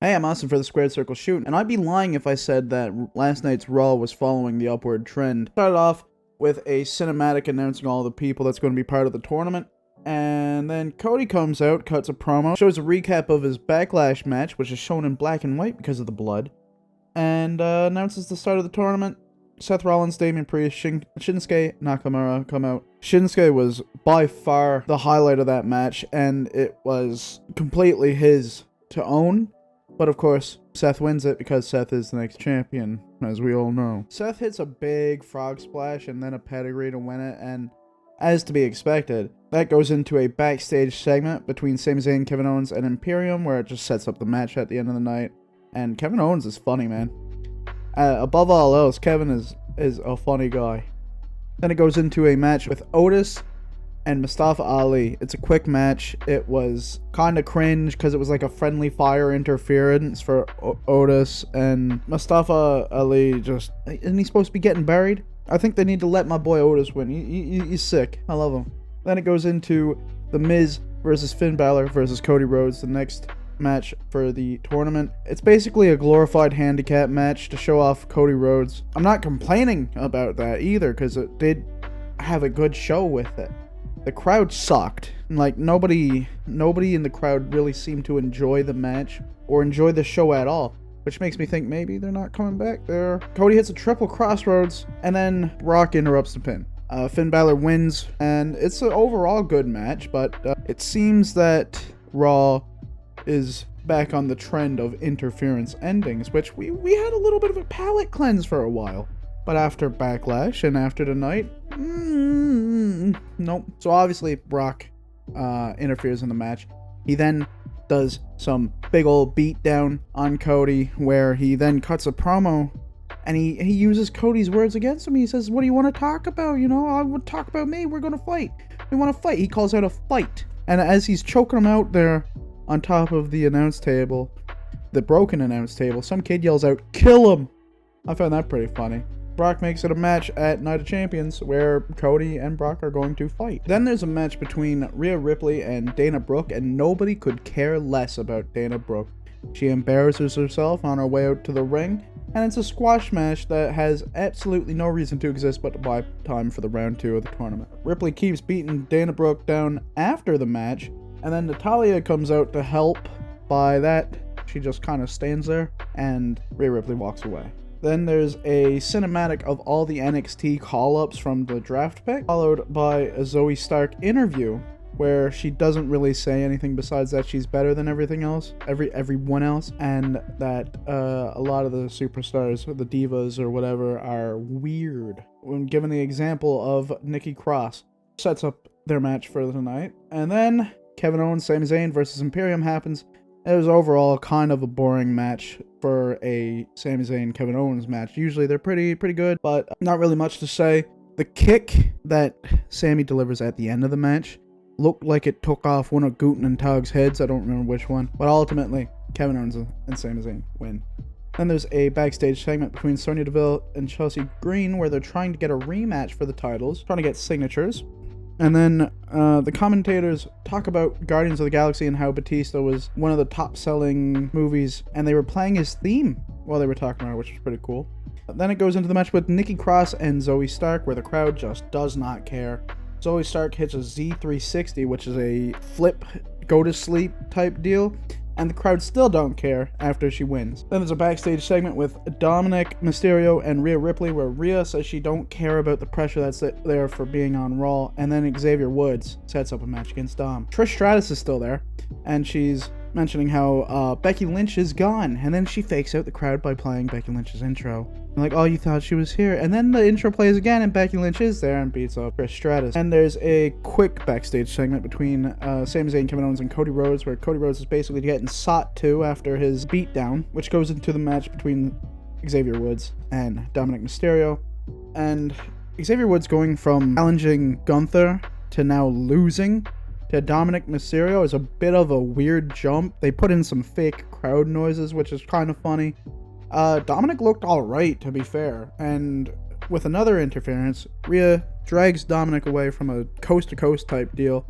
Hey, I'm Austin for the Squared Circle Shoot, and I'd be lying if I said that last night's Raw was following the upward trend. Started off with a cinematic announcing all the people that's going to be part of the tournament, and then Cody comes out, cuts a promo, shows a recap of his Backlash match, which is shown in black and white because of the blood, and announces the start of the tournament. Seth Rollins, Damian Priest, Shinsuke Nakamura come out. Shinsuke was by far the highlight of that match, and it was completely his to own. But of course, Seth wins it because Seth is the next champion, as we all know. Seth hits a big frog splash and then a pedigree to win it, and as to be expected, that goes into a backstage segment between Sami Zayn, Kevin Owens, and Imperium, where it just sets up the match at the end of the night. And Kevin Owens is funny, man. Above all else, Kevin is a funny guy. Then it goes into a match with Otis and Mustafa Ali. It's a quick match. It was kind of cringe because it was like a friendly fire interference for Otis, and Mustafa Ali just... Isn't he supposed to be getting buried? I think they need to let my boy Otis win. He's sick. I love him. Then it goes into The Miz versus Finn Balor versus Cody Rhodes, the next match for the tournament. It's basically a glorified handicap match to show off Cody Rhodes. I'm not complaining about that either because it did have a good show with it. The crowd sucked. Like, nobody in the crowd really seemed to enjoy the match or enjoy the show at all, which makes me think maybe they're not coming back there. Cody hits a triple crossroads, and then Brock interrupts the pin. Finn Balor wins, and it's an overall good match, but it seems that Raw is back on the trend of interference endings, which we had a little bit of a palate cleanse for a while. But after Backlash and after tonight, nope. So obviously Brock interferes in the match. He then does some big old beatdown on Cody, where he then cuts a promo, and he uses Cody's words against him. He says, "What do you want to talk about? You know, I would talk about me. We're going to fight. We want to fight." He calls out a fight. And as he's choking him out there on top of the announce table, the broken announce table, some kid yells out, "Kill him!" I found that pretty funny. Brock makes it a match at Night of Champions where Cody and Brock are going to fight. Then there's a match between Rhea Ripley and Dana Brooke, and nobody could care less about Dana Brooke. She embarrasses herself on her way out to the ring, and it's a squash match that has absolutely no reason to exist but to buy time for the round 2 of the tournament. Ripley keeps beating Dana Brooke down after the match, and then Natalya comes out to help. By that, she just kind of stands there, and Rhea Ripley walks away. Then there's a cinematic of all the NXT call-ups from the draft pick, followed by a Zoe Stark interview, where she doesn't really say anything besides that she's better than everything else, everyone else, and that a lot of the superstars, the divas or whatever, are weird. When given the example of Nikki Cross, sets up their match for tonight, and then Kevin Owens, Sami Zayn versus Imperium happens. It was overall kind of a boring match for a Sami Zayn Kevin Owens match. Usually they're pretty good, but not really much to say. The kick that Sami delivers at the end of the match looked like it took off one of Guten and Tog's heads. I don't remember which one, but ultimately Kevin Owens and Sami Zayn win. Then there's a backstage segment between Sonya Deville and Chelsea Green where they're trying to get a rematch for the titles, trying to get signatures. And then the commentators talk about Guardians of the Galaxy and how Batista was one of the top-selling movies, and they were playing his theme while they were talking about it, which was pretty cool. Then it goes into the match with Nikki Cross and Zoe Stark, where the crowd just does not care. Zoe Stark hits a Z360, which is a flip, go-to-sleep type deal, and the crowd still don't care after she wins. Then there's a backstage segment with Dominic Mysterio and Rhea Ripley, where Rhea says she don't care about the pressure that's there for being on Raw, and then Xavier Woods sets up a match against Dom. Trish Stratus is still there, and she's mentioning how Becky Lynch is gone, and then she fakes out the crowd by playing Becky Lynch's intro. I'm like, oh, you thought she was here? And then the intro plays again, and Becky Lynch is there and beats up Trish Stratus. And there's a quick backstage segment between Sami Zayn, Kevin Owens, and Cody Rhodes, where Cody Rhodes is basically getting sought to after his beatdown, which goes into the match between Xavier Woods and Dominic Mysterio. And Xavier Woods going from challenging Gunther to now losing to Dominic Mysterio is a bit of a weird jump. They put in some fake crowd noises, which is kind of funny. Dominic looked alright, to be fair, and with another interference, Rhea drags Dominic away from a coast-to-coast type deal,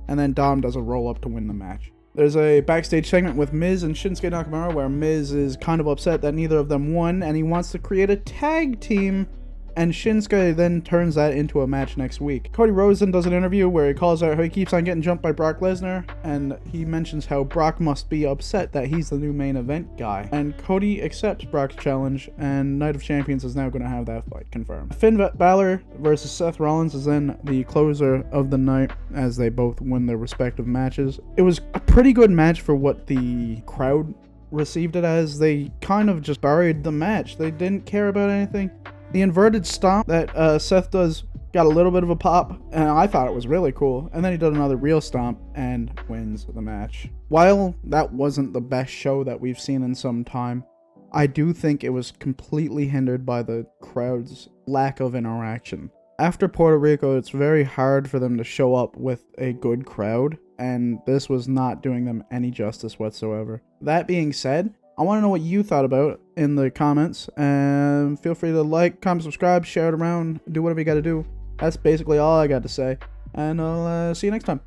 and then Dom does a roll-up to win the match. There's a backstage segment with Miz and Shinsuke Nakamura where Miz is kind of upset that neither of them won and he wants to create a tag team, and Shinsuke then turns that into a match next week. Cody Rhodes then does an interview where he calls out how he keeps on getting jumped by Brock Lesnar, and he mentions how Brock must be upset that he's the new main event guy. And Cody accepts Brock's challenge, and Night of Champions is now going to have that fight confirmed. Finn Balor versus Seth Rollins is then the closer of the night as they both win their respective matches. It was a pretty good match for what the crowd received it as. They kind of just buried the match. They didn't care about anything. The inverted stomp that Seth does got a little bit of a pop, and I thought it was really cool. And then he did another real stomp and wins the match. While that wasn't the best show that we've seen in some time, I do think it was completely hindered by the crowd's lack of interaction. After Puerto Rico, it's very hard for them to show up with a good crowd, and this was not doing them any justice whatsoever. That being said, I want to know what you thought about it in the comments, and feel free to like, comment, subscribe, share it around, do whatever you got to do. That's basically all I got to say, and I'll see you next time.